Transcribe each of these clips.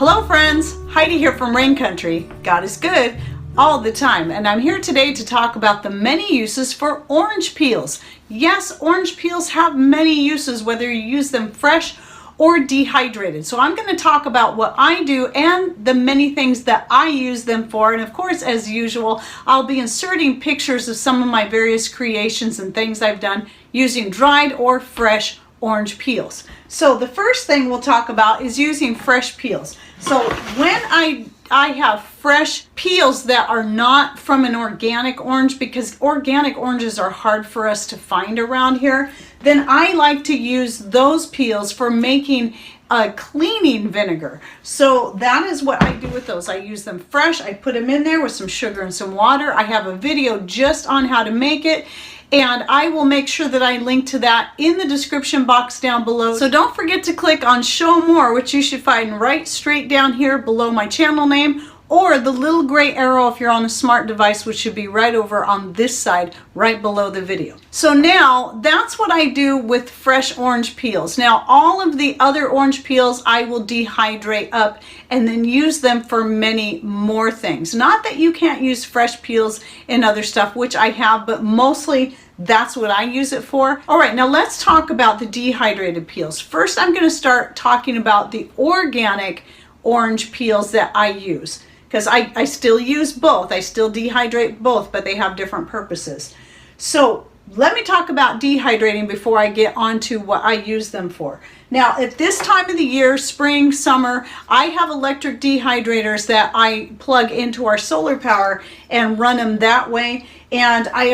Hello friends, Heidi here from Rain Country. God is good all the time, and I'm here today to talk about the many uses for orange peels. Yes, orange peels have many uses, whether you use them fresh or dehydrated. So I'm going to talk about what I do and the many things that I use them for. And of course, as usual, I'll be inserting pictures of some of my various creations and things I've done using dried or fresh orange peels. So the first thing we'll talk about is using fresh peels. So when I have fresh peels that are not from an organic orange, because organic oranges are hard for us to find around here, then I like to use those peels for making a cleaning vinegar. So that is what I do with those. I use them fresh. I put them in there with some sugar and some water. I have a video just on how to make it, and I will make sure that I link to that in the description box down below. So don't forget to click on show more, which you should find right straight down here below my channel name, or the little gray arrow if you're on a smart device, which should be right over on this side, right below the video. So now that's what I do with fresh orange peels. Now all of the other orange peels I will dehydrate up and then use them for many more things. Not that you can't use fresh peels in other stuff, which I have, but mostly that's what I use it for. All right, now let's talk about the dehydrated peels. First, I'm going to start talking about the organic orange peels that I use, because I still use both. I still dehydrate both, but they have different purposes. So let me talk about dehydrating before I get on to what I use them for. Now, at this time of the year, spring, summer, I have electric dehydrators that I plug into our solar power and run them that way. And I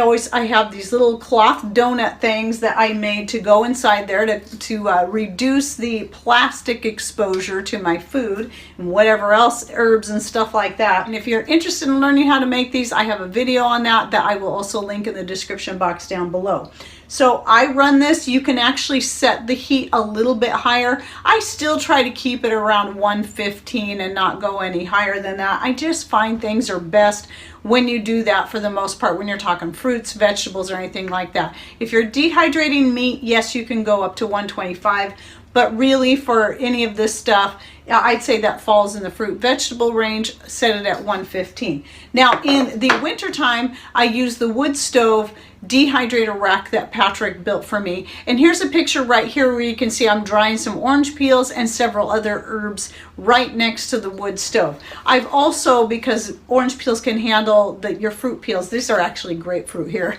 have these little cloth donut things that I made to go inside there to reduce the plastic exposure to my food and whatever else, herbs and stuff like that. And if you're interested in learning how to make these, I have a video on that I will also link in the description box down below. So I run this. You can actually set the heat a little bit higher. I still try to keep it around 115 and not go any higher than that. I just find things are best when you do that for the most part, when you're talking fruits, vegetables, or anything like that. If you're dehydrating meat, yes, you can go up to 125, but really for any of this stuff, I'd say that falls in the fruit vegetable range. Set it at 115. Now in the winter time, I use the wood stove dehydrator rack that Patrick built for me. And here's a picture right here where you can see I'm drying some orange peels and several other herbs right next to the wood stove. I've also, because orange peels can handle your fruit peels, these are actually grapefruit here,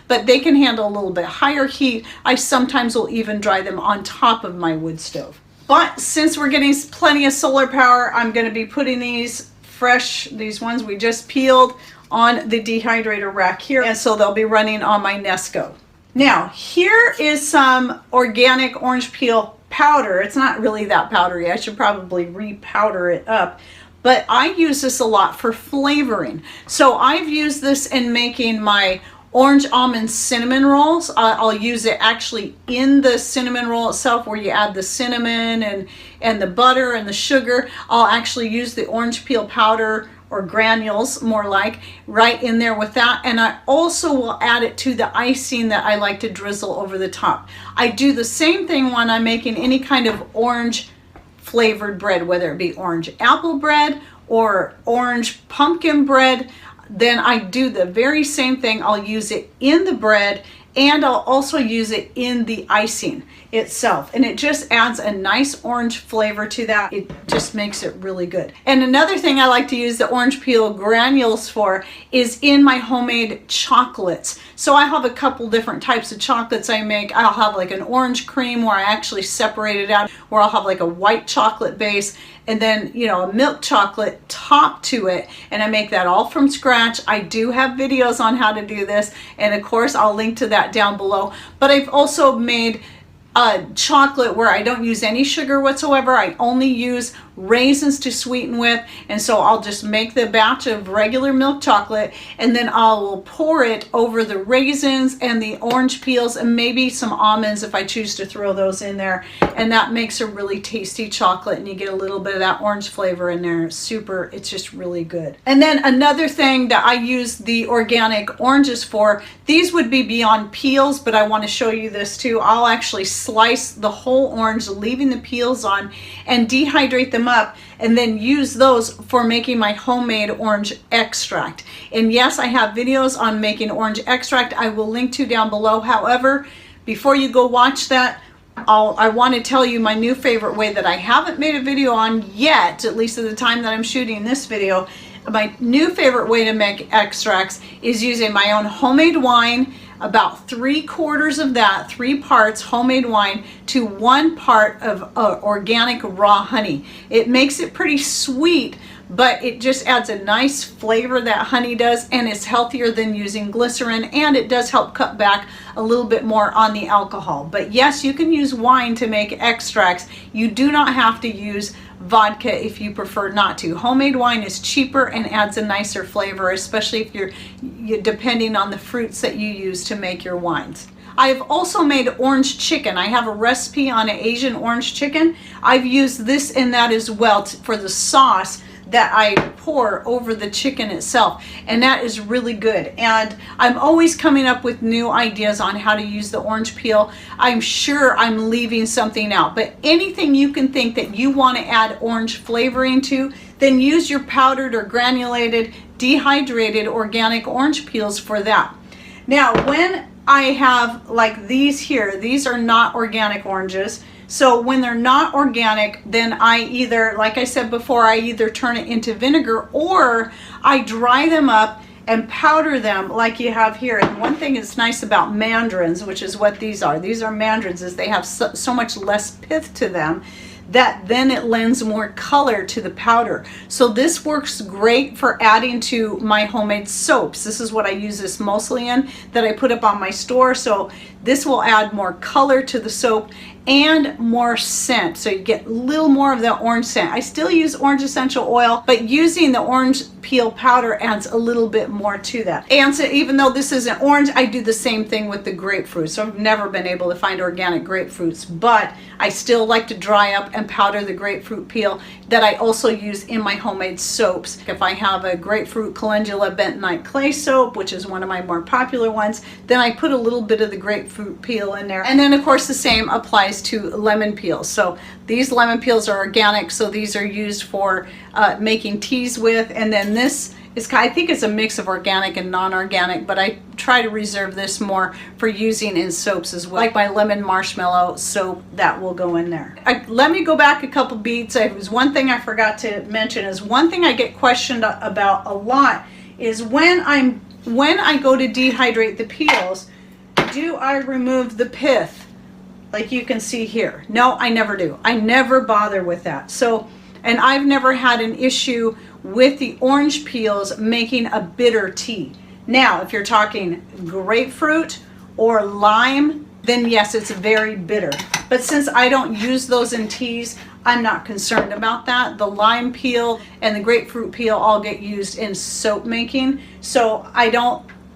but they can handle a little bit higher heat. I sometimes will even dry them on top of my wood stove. But since we're getting plenty of solar power, I'm going to be putting these fresh, these ones we just peeled, on the dehydrator rack here, and so they'll be running on my Nesco. Now here is some organic orange peel powder. It's not really that powdery. I should probably re-powder it up, but I use this a lot for flavoring. So I've used this in making my orange almond cinnamon rolls. I'll use it actually in the cinnamon roll itself, where you add the cinnamon and the butter and the sugar. I'll actually use the orange peel powder, or granules more like, right in there with that. And I also will add it to the icing that I like to drizzle over the top. I do the same thing when I'm making any kind of orange flavored bread, whether it be orange apple bread or orange pumpkin bread. Then I do the very same thing. I'll use it in the bread, and I'll also use it in the icing itself, and it just adds a nice orange flavor to that. It just makes it really good. And another thing I like to use the orange peel granules for is in my homemade chocolates. So I have a couple different types of chocolates I make. I'll have like an orange cream where I actually separate it out, where I'll have like a white chocolate base and then, you know, a milk chocolate top to it, and I make that all from scratch. I do have videos on how to do this, and of course I'll link to that down below. But I've also made chocolate where I don't use any sugar whatsoever. I only use raisins to sweeten with, and so I'll just make the batch of regular milk chocolate, and then I'll pour it over the raisins and the orange peels and maybe some almonds if I choose to throw those in there, and that makes a really tasty chocolate, and you get a little bit of that orange flavor in there. It's just really good. And then another thing that I use the organic oranges for, these would be beyond peels, but I want to show you this too. I'll actually slice the whole orange, leaving the peels on, and dehydrate them them up and then use those for making my homemade orange extract. And yes, I have videos on making orange extract I will link to down below. However, before you go watch that, I want to tell you my new favorite way that I haven't made a video on yet, at least at the time that I'm shooting this video. My new favorite way to make extracts is using my own homemade wine, about 3/4 of that, 3 parts homemade wine to 1 part of organic raw honey. It makes it pretty sweet, but it just adds a nice flavor, that honey does, and it's healthier than using glycerin, and it does help cut back a little bit more on the alcohol. But yes, you can use wine to make extracts. You do not have to use vodka if you prefer not to. Homemade wine is cheaper and adds a nicer flavor, especially if you're depending on the fruits that you use to make your wines. I've also made orange chicken. I have a recipe on an Asian orange chicken. I've used this in that as well for the sauce that I pour over the chicken itself, and that is really good. And I'm always coming up with new ideas on how to use the orange peel. I'm sure I'm leaving something out, but anything you can think that you want to add orange flavoring to, then use your powdered or granulated dehydrated organic orange peels for that. Now, when I have like these here, these are not organic oranges. So when they're not organic, then I either, like I said before, I either turn it into vinegar or I dry them up and powder them like you have here. And one thing that's nice about mandarins, which is what these are mandarins, is they have so much less pith to them that then it lends more color to the powder. So this works great for adding to my homemade soaps. This is what I use this mostly in, that I put up on my store. So this will add more color to the soap and more scent, so you get a little more of the orange scent. I still use orange essential oil, but using the orange peel powder adds a little bit more to that. And so even though this isn't orange, I do the same thing with the grapefruit. So I've never been able to find organic grapefruits, but I still like to dry up and powder the grapefruit peel that I also use in my homemade soaps. If I have a grapefruit calendula bentonite clay soap, which is one of my more popular ones, then I put a little bit of the grapefruit peel in there. And then of course the same applies to lemon peels. So these lemon peels are organic, so these are used for making teas with. And then this is, I think it's a mix of organic and non-organic, but I try to reserve this more for using in soaps as well, like my lemon marshmallow soap that will go in there. Let me go back a couple beats. It was one thing I forgot to mention, is one thing I get questioned about a lot is when I go to dehydrate the peels, do I remove the pith? Like you can see here. No, I never do. I never bother with that. So, and I've never had an issue with the orange peels making a bitter tea. Now, if you're talking grapefruit or lime, then yes, it's very bitter. But since I don't use those in teas, I'm not concerned about that. The lime peel and the grapefruit peel all get used in soap making, so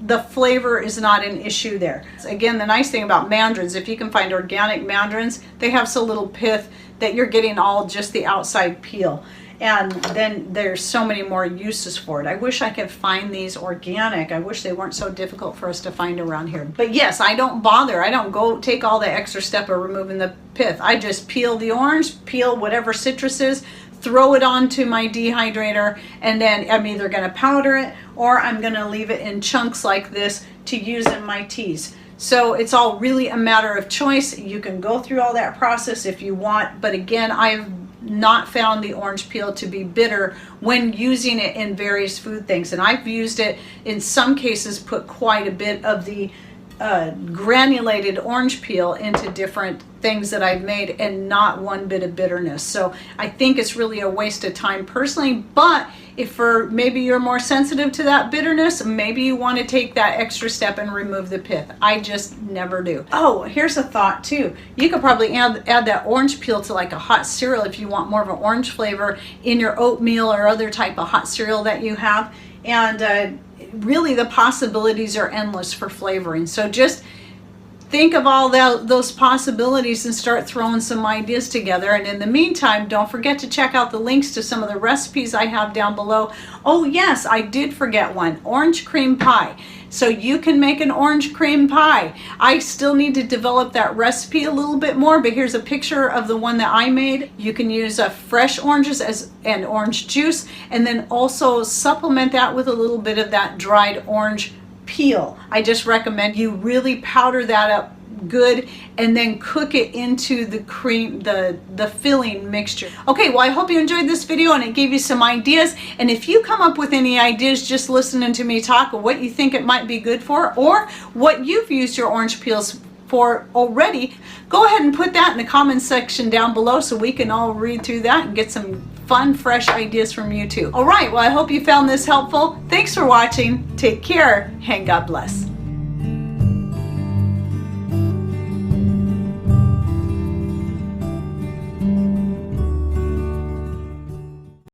the flavor is not an issue there. Again, the nice thing about mandarins, if you can find organic mandarins, they have so little pith that you're getting all just the outside peel. And then there's so many more uses for it. I wish I could find these organic. I wish they weren't so difficult for us to find around here. But yes, I don't bother. I don't go take all the extra step of removing the pith. I just peel the orange, peel whatever citrus is, throw it onto my dehydrator, and then I'm either going to powder it or I'm going to leave it in chunks like this to use in my teas. So it's all really a matter of choice. You can go through all that process if you want, but again, I've not found the orange peel to be bitter when using it in various food things. And I've used it in some cases, put quite a bit of the granulated orange peel into different things that I've made, and not one bit of bitterness. So I think it's really a waste of time personally, but if maybe you're more sensitive to that bitterness, maybe you want to take that extra step and remove the pith. I just never do. Oh, here's a thought too. You could probably add that orange peel to like a hot cereal if you want more of an orange flavor in your oatmeal or other type of hot cereal that you have. And really the possibilities are endless for flavoring. So just think of all those possibilities and start throwing some ideas together. And in the meantime, don't forget to check out the links to some of the recipes I have down below. Oh yes, I did forget one, orange cream pie. So you can make an orange cream pie. I still need to develop that recipe a little bit more, but here's a picture of the one that I made. You can use fresh oranges and orange juice, and then also supplement that with a little bit of that dried orange peel. I just recommend you really powder that up good and then cook it into the cream, the filling mixture. Okay, well, I hope you enjoyed this video and it gave you some ideas. And if you come up with any ideas just listening to me talk, or what you think it might be good for, or what you've used your orange peels for already, go ahead and put that in the comment section down below so we can all read through that and get some fun, fresh ideas from you too. All right, well, I hope you found this helpful. Thanks for watching. Take care and God bless.